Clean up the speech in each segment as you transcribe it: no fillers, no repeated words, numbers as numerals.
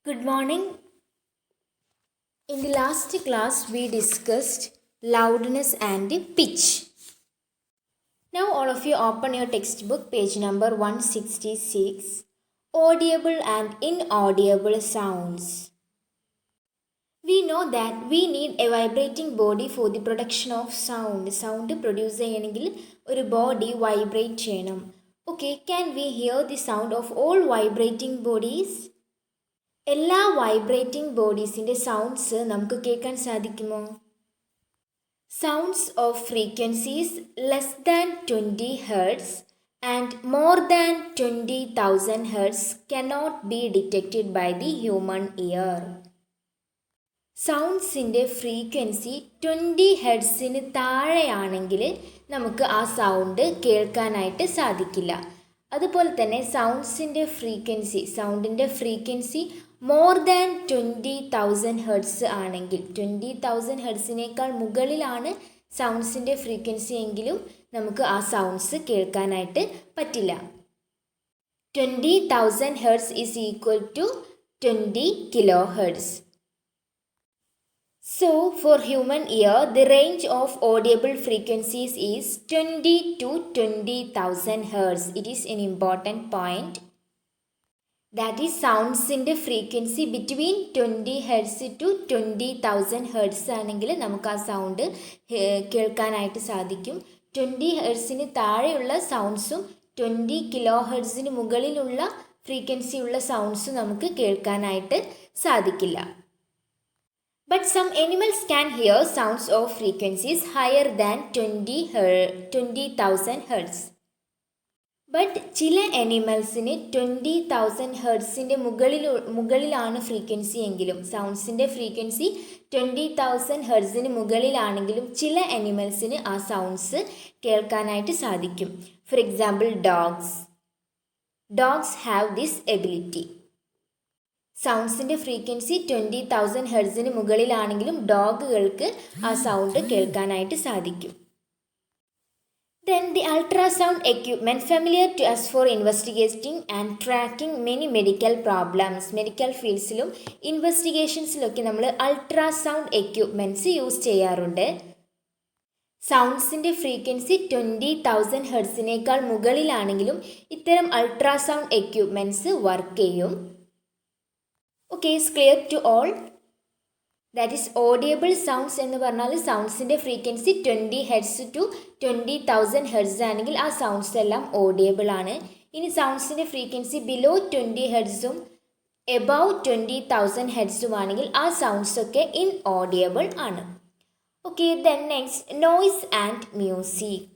Good morning. In the last class, we discussed loudness and pitch. Now, all of you open your textbook, page number 166. Audible and inaudible sounds. We know that we need a vibrating body for the production of sound. Sound produce ചെയ്യണമെങ്കിൽ ഒരു body vibrate ചെയ്യണം. Okay, can we hear the sound of all vibrating bodies? എല്ലാ vibrating ബോഡീസിൻ്റെ sounds നമുക്ക് കേൾക്കാൻ സാധിക്കുമോ? Sounds of frequencies less than 20 hertz and more than 20,000 hertz cannot be detected by the human ear. സൗണ്ട്സിൻ്റെ frequency 20 ഹെർട്സിന് താഴെയാണെങ്കിൽ നമുക്ക് ആ സൗണ്ട് കേൾക്കാനായിട്ട് സാധിക്കില്ല. അതുപോലെ തന്നെ സൗണ്ടിൻ്റെ ഫ്രീക്വൻസി മോർ ദാൻ 20,000 ഹെർട്സ് ആണെങ്കിൽ 20,000 ഹെർട്സിനേക്കാൾ മുകളിലാണ് സൗണ്ട്സിൻ്റെ ഫ്രീക്വൻസി എങ്കിലും നമുക്ക് ആ സൗണ്ട്സ് കേൾക്കാനായിട്ട് പറ്റില്ല. 20,000 hertz is equal to 20 kilo hertz. So, for human ear, the range of audible frequencies is 20 to 20,000 Hz. It is an important point. That is, sounds in the frequency between 20 Hz to 20,000 Hz ആണെങ്കിൽ നമുക്ക് ആ sound കേൾക്കാനായിട്ട് സാധിക്കും. 20 ഹെർട്സിന് താഴെയുള്ള സൗണ്ട്സും 20 kilo ഹെർട്സിന് മുകളിലുള്ള ഫ്രീക്വൻസിയുള്ള സൗണ്ട്സും നമുക്ക് കേൾക്കാനായിട്ട് സാധിക്കില്ല. But some animals can hear sounds of frequencies higher than 20,000 Hz. But ചില അനിമൽസിന് 20,000 ഹെർട്സിൻ്റെ മുകളിലാണ് ഫ്രീക്വൻസി എങ്കിലും സൗണ്ട്സിൻ്റെ ഫ്രീക്വൻസി 20,000 ഹെർട്സിന് മുകളിലാണെങ്കിലും ചില അനിമൽസിന് ആ സൗണ്ട്സ് കേൾക്കാനായിട്ട് സാധിക്കും. For example dogs have this ability. സൗണ്ട്സിൻ്റെ ഫ്രീക്വൻസി 20,000 ഹെർട്സിന് മുകളിലാണെങ്കിലും ഡോഗുകൾക്ക് ആ സൗണ്ട് കേൾക്കാനായിട്ട് സാധിക്കും. Then the ultrasound equipment familiar to us for investigating and tracking many medical problems. Medical ഫീൽഡ്സിലും ഇൻവെസ്റ്റിഗേഷൻസിലൊക്കെ നമ്മൾ അൾട്രാസൗണ്ട് എക്യുപ്മെൻറ്റ്സ് യൂസ് ചെയ്യാറുണ്ട്. സൗണ്ട്സിൻ്റെ ഫ്രീക്വൻസി 20,000 ഹെർട്സിനേക്കാൾ മുകളിലാണെങ്കിലും ഇത്തരം അൾട്രാസൗണ്ട് എക്യുപ്മെൻറ്റ്സ് വർക്ക് ചെയ്യും. Okay, is clear to all? That is, audible sounds എന്ന് പറഞ്ഞാൽ സൗണ്ട്സിൻ്റെ frequency 20 hertz to 20,000 hertz ആണെങ്കിൽ ആ സൗണ്ട്സ് എല്ലാം ഓഡിയബിൾ ആണ്. ഇനി സൗണ്ട്സിൻ്റെ ഫ്രീക്വൻസി ബിലോ 20 ഹെർട്സും എബവ് 20,000 ഹെർട്സും ആണെങ്കിൽ ആ സൗണ്ട്സ് ഒക്കെ ഇൻഓഡിയബിൾ ആണ്. Okay, then next noise and music.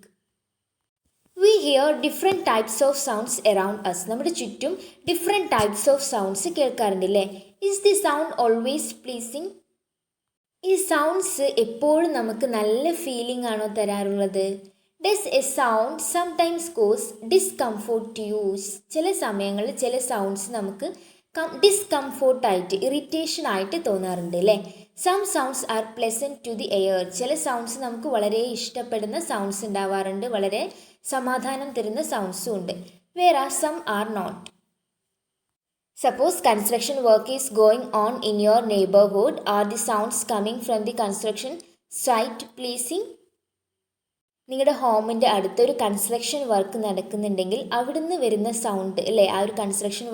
We hear different types of sounds around us. നമ്മുടെ ചുറ്റും ഡിഫറെൻറ്റ് ടൈപ്സ് ഓഫ് സൗണ്ട്സ് കേൾക്കാറുണ്ടല്ലേ? Is the sound always pleasing? ഈ സൗണ്ട്സ് എപ്പോഴും നമുക്ക് നല്ല ഫീലിംഗ് ആണോ തരാറുള്ളത്? Does a sound sometimes cause discomfort to you? ചില സമയങ്ങളിൽ ചില സൗണ്ട്സ് നമുക്ക് ഡിസ്കംഫോർട്ടായിട്ട് ഇറിറ്റേഷൻ ആയിട്ട് തോന്നാറുണ്ട് അല്ലേ? Some sounds are pleasant to the ear. ചില സൗണ്ട്സ് നമുക്ക് വളരെ ഇഷ്ടപ്പെടുന്ന സൗണ്ട്സ് ഉണ്ടാവാറുണ്ട്, വളരെ സമാധാനം തരുന്ന സൗണ്ട്സും ഉണ്ട്. വേറെ some are not. Suppose construction work is going on in your neighbourhood. Are the sounds coming from the construction site pleasing? നിങ്ങളുടെ ഹോമിൻ്റെ അടുത്തൊരു കൺസ്ട്രക്ഷൻ വർക്ക് നടക്കുന്നുണ്ടെങ്കിൽ അവിടുന്ന് വരുന്ന സൗണ്ട് അല്ലേ, ആ ഒരു കൺസ്ട്രക്ഷൻ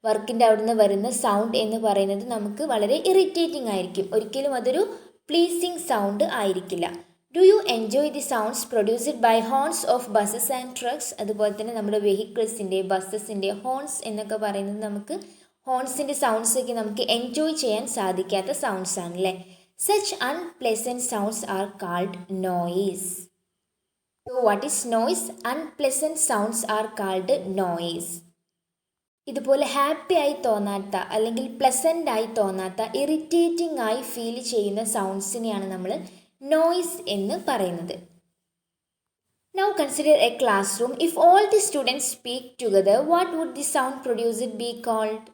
വർക്കിൻ്റെ അവിടുന്ന് വരുന്ന സൗണ്ട് എന്ന് പറയുന്നത് നമുക്ക് വളരെ ഇറിറ്റേറ്റിംഗ് ആയിരിക്കും. ഒരിക്കലും അതൊരു പ്ലീസിങ് സൗണ്ട് ആയിരിക്കില്ല. Do you enjoy the sounds produced by horns of buses and trucks? അതുപോലെ തന്നെ നമ്മുടെ വെഹിക്കിൾസിൻ്റെ ബസ്സസിൻ്റെ ഹോൺസ് എന്നൊക്കെ പറയുന്നത് നമുക്ക് ഹോൺസിൻ്റെ സൗണ്ട്സൊക്കെ നമുക്ക് എൻജോയ് ചെയ്യാൻ സാധിക്കാത്ത സൗണ്ട്സ് ആണല്ലേ. Such unpleasant sounds are called noise. So what is noise? Unpleasant sounds are called noise. ഇതുപോലെ ഹാപ്പി ആയി തോന്നാത്ത അല്ലെങ്കിൽ പ്ലസൻ്റ് ആയി തോന്നാത്ത ഇറിറ്റേറ്റിംഗ് ആയി ഫീൽ ചെയ്യുന്ന സൗണ്ട്സിനെയാണ് നമ്മൾ നോയ്സ് എന്ന് പറയുന്നത്. Now consider a classroom. If all the students speak together, what would the sound produced be called?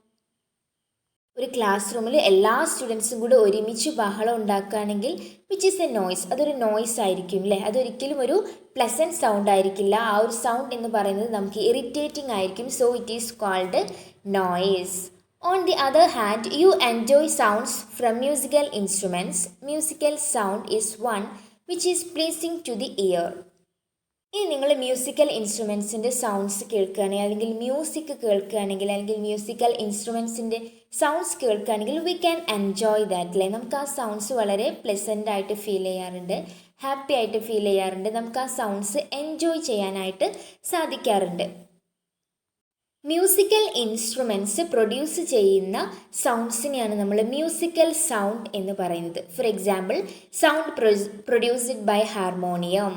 ഒരു ക്ലാസ് റൂമിൽ എല്ലാ സ്റ്റുഡൻസും കൂടെ ഒരുമിച്ച് ബഹളം ഉണ്ടാക്കുകയാണെങ്കിൽ വിച്ച് ഈസ് എ നോയ്സ്, അതൊരു നോയ്സ് ആയിരിക്കും അല്ലേ. അതൊരിക്കലും ഒരു പ്ലസൻറ്റ് സൗണ്ട് ആയിരിക്കില്ല. ആ ഒരു സൗണ്ട് എന്ന് പറയുന്നത് നമുക്ക് ഇറിറ്റേറ്റിംഗ് ആയിരിക്കും. So it is called noise. On the other hand, you enjoy sounds from musical instruments. Musical sound is one which is pleasing to the ear. ഇനി നിങ്ങൾ മ്യൂസിക്കൽ ഇൻസ്ട്രുമെൻസിൻ്റെ സൗണ്ട്സ് കേൾക്കുകയാണെങ്കിൽ അല്ലെങ്കിൽ മ്യൂസിക് കേൾക്കുകയാണെങ്കിൽ അല്ലെങ്കിൽ മ്യൂസിക്കൽ ഇൻസ്ട്രുമെൻസിൻ്റെ സൗണ്ട്സ് കേൾക്കുകയാണെങ്കിൽ we can enjoy that അല്ലേ. നമുക്ക് ആ സൗണ്ട്സ് വളരെ പ്ലസൻ്റ് ആയിട്ട് ഫീൽ ചെയ്യാറുണ്ട്, ഹാപ്പി ആയിട്ട് ഫീൽ ചെയ്യാറുണ്ട്. നമുക്ക് ആ സൗണ്ട്സ് എൻജോയ് ചെയ്യാനായിട്ട് സാധിക്കാറുണ്ട്. മ്യൂസിക്കൽ ഇൻസ്ട്രുമെൻറ്റ്സ് പ്രൊഡ്യൂസ് ചെയ്യുന്ന സൗണ്ട്സിനെയാണ് നമ്മൾ മ്യൂസിക്കൽ സൗണ്ട് എന്ന് പറയുന്നത്. For example, sound produced by harmonium.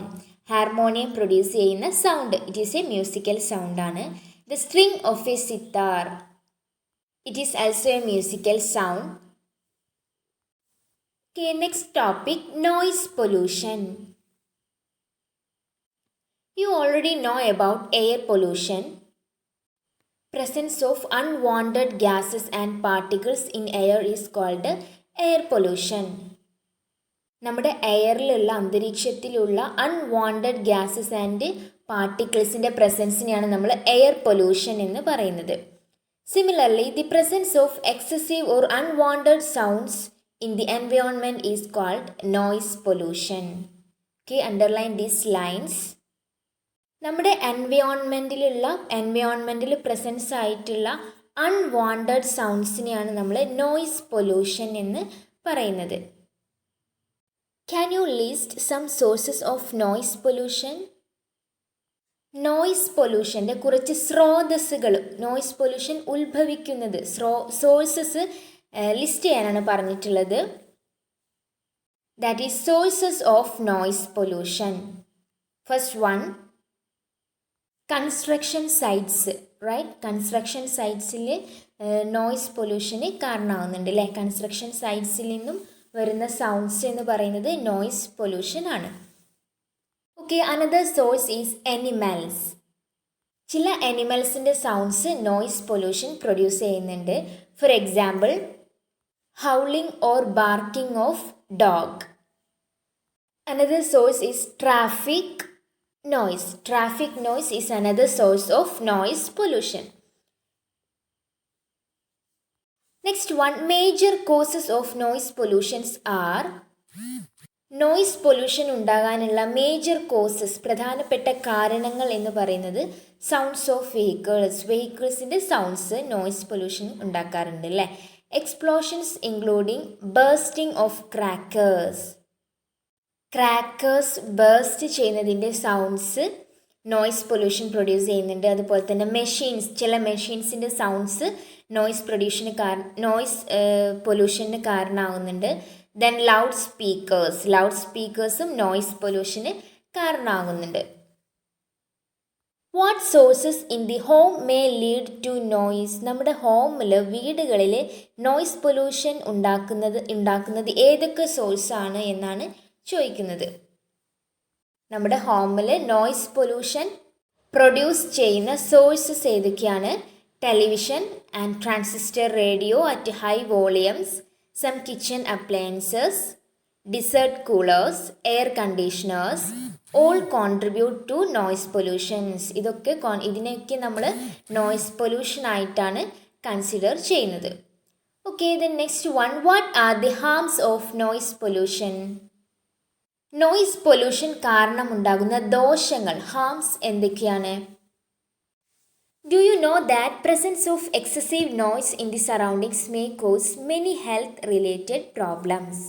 Harmonium produce ചെയ്യുന്ന sound it is a musical സൗണ്ടാണ്. The string of a sitar, it is also a musical sound. Okay, next topic, noise pollution. You already know about air pollution. Presence of unwanted gases and particles in air is called air pollution. നമ്മുടെ എയറിലുള്ള അന്തരീക്ഷത്തിലുള്ള unwanted gases and പാർട്ടിക്കിൾസിൻ്റെ പ്രസൻസിനെയാണ് നമ്മൾ air pollution എന്ന് പറയുന്നത്. Similarly the presence of excessive or unwanted sounds in the environment is called noise pollution. Okay, underline these lines. നമ്മുടെ എൻവയോൺമെൻറ്റിൽ പ്രസൻസ് ആയിട്ടുള്ള അൺവാണ്ടഡ് സൗണ്ട്സിനെയാണ് നമ്മൾ നോയ്സ് പൊല്യൂഷൻ എന്ന് പറയുന്നത്. Can you list some sources of noise pollution? Noise പൊല്യൂഷൻ്റെ കുറച്ച് സ്രോതസ്സുകൾ, noise pollution ഉത്ഭവിക്കുന്നത് സോഴ്സസ് ലിസ്റ്റ് ചെയ്യാനാണ് പറഞ്ഞിട്ടുള്ളത്. That is sources of noise pollution. First one, construction sites, right? Construction സൈറ്റ്സിൽ നോയ്സ് പൊല്യൂഷന് കാരണമാകുന്നുണ്ട് അല്ലേ. കൺസ്ട്രക്ഷൻ സൈറ്റ്സിൽ നിന്നും വരുന്ന സൗണ്ട്സ് എന്ന് പറയുന്നത് നോയ്സ് പൊല്യൂഷൻ ആണ്. Okay, another source is animals. ചില എനിമൽസിൻ്റെ സൗണ്ട്സ് നോയ്സ് പൊല്യൂഷൻ പ്രൊഡ്യൂസ് ചെയ്യുന്നുണ്ട്. For example, howling or barking of dog. Another source is traffic noise. Traffic noise is another source of noise pollution. Next one, major causes of noise pollutions are. Noise pollution ഉണ്ടാകാനുള്ള major causes, പ്രധാനപ്പെട്ട കാരണങ്ങൾ എന്ന് പറയുന്നത് sounds of വെഹിക്കിൾസിൻ്റെ sounds noise pollution ഉണ്ടാക്കാറുണ്ട് അല്ലേ. Explosions including bursting of crackers burst ചെയ്യുന്നതിൻ്റെ sounds noise pollution produce ചെയ്യുന്നുണ്ട്. അതുപോലെ തന്നെ ചില മെഷീൻസിൻ്റെ സൗണ്ട്സ് നോയ്സ് പൊല്യൂഷന് കാരണമാകുന്നുണ്ട്. ദെൻ ലൗഡ് സ്പീക്കേഴ്സും നോയ്സ് പൊല്യൂഷന് കാരണമാകുന്നുണ്ട്. What sources in the home may lead to noise? നമ്മുടെ വീടുകളിൽ നോയ്സ് പൊല്യൂഷൻ ഉണ്ടാക്കുന്നത് ഏതൊക്കെ സോഴ്സാണ് എന്നാണ് ചോദിക്കുന്നത്. നമ്മുടെ ഹോമിൽ നോയ്സ് പൊല്യൂഷൻ പ്രൊഡ്യൂസ് ചെയ്യുന്ന സോഴ്സസ് ഏതൊക്കെയാണ്? Television and transistor radio at high volumes, some kitchen appliances, desert coolers, air conditioners, all contribute to noise pollutions. ഇതിനൊക്കെ നമ്മൾ നോയ്സ് പൊല്യൂഷൻ ആയിട്ടാണ് കൺസിഡർ ചെയ്യുന്നത്. Okay, then next one, what are the harms of noise pollution? Noise pollution കാരണമുണ്ടാകുന്ന ദോഷങ്ങൾ, harms എന്തൊക്കെയാണ്? Do you know that presence of excessive noise in the surroundings may cause many health related problems.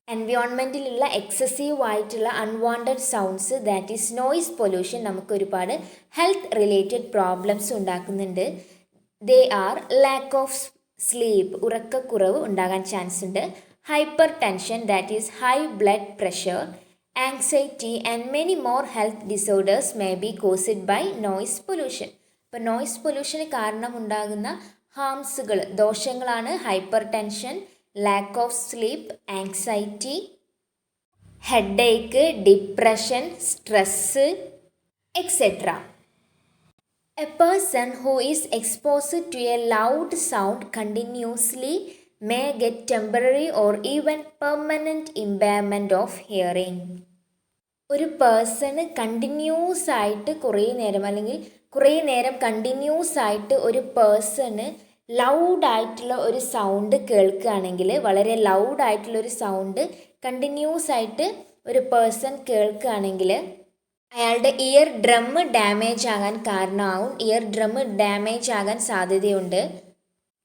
എൻവയോൺമെൻറ്റിലുള്ള excessive ആയിട്ടുള്ള unwanted sounds, that is noise pollution, നമുക്ക് ഒരുപാട് health related problems ഉണ്ടാക്കുന്നുണ്ട്. They are lack of sleep, ഉറക്കക്കുറവ് ഉണ്ടാകാൻ chance ഉണ്ട്. Hypertension, that is high blood pressure, anxiety and many more health disorders may be caused by noise pollution. ഇപ്പോൾ noise പൊല്യൂഷന് കാരണമുണ്ടാകുന്ന ഹാംസുകൾ, ദോഷങ്ങളാണ് hypertension, lack of sleep, anxiety, headache, depression, stress, etcetera. A person who is exposed to a loud sound continuously may get temporary or even permanent impairment of hearing. ഒരു person continuous ആയിട്ട് കുറേ നേരം continuous ആയിട്ട് ഒരു person ലൗഡായിട്ടുള്ള ഒരു sound കേൾക്കുകയാണെങ്കിൽ, വളരെ ലൗഡായിട്ടുള്ളൊരു sound continuous ആയിട്ട് ഒരു പേഴ്സൺ കേൾക്കുകയാണെങ്കിൽ അയാളുടെ ഇയർ ഡ്രം ഡാമേജ് ആകാൻ കാരണമാവും. ഇയർ ഡ്രം ഡാമേജ് ആകാൻ സാധ്യതയുണ്ട്.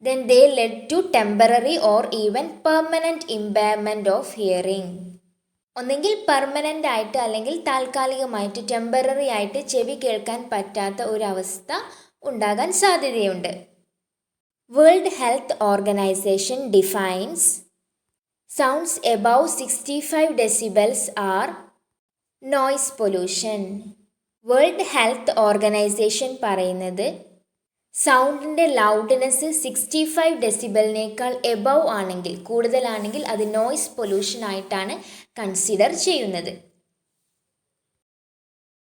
Then they lead to temporary or even permanent impairment of hearing. ഒന്നെങ്കിൽ പെർമനൻ്റ് ആയിട്ട് അല്ലെങ്കിൽ താൽക്കാലികമായിട്ട് ടെമ്പററി ആയിട്ട് ചെവി കേൾക്കാൻ പറ്റാത്ത ഒരവസ്ഥ ഉണ്ടാകാൻ സാധ്യതയുണ്ട്. World Health Organization defines sounds above 65 decibels are noise pollution. World Health Organization പറയുന്നത് സൗണ്ടിൻ്റെ ലൗഡ്നെസ് 65 ഡെസിബലിനേക്കാൾ എബവ് ആണെങ്കിൽ, കൂടുതലാണെങ്കിൽ അത് നോയ്സ് പൊല്യൂഷൻ ആയിട്ടാണ് കൺസിഡർ ചെയ്യുന്നത്.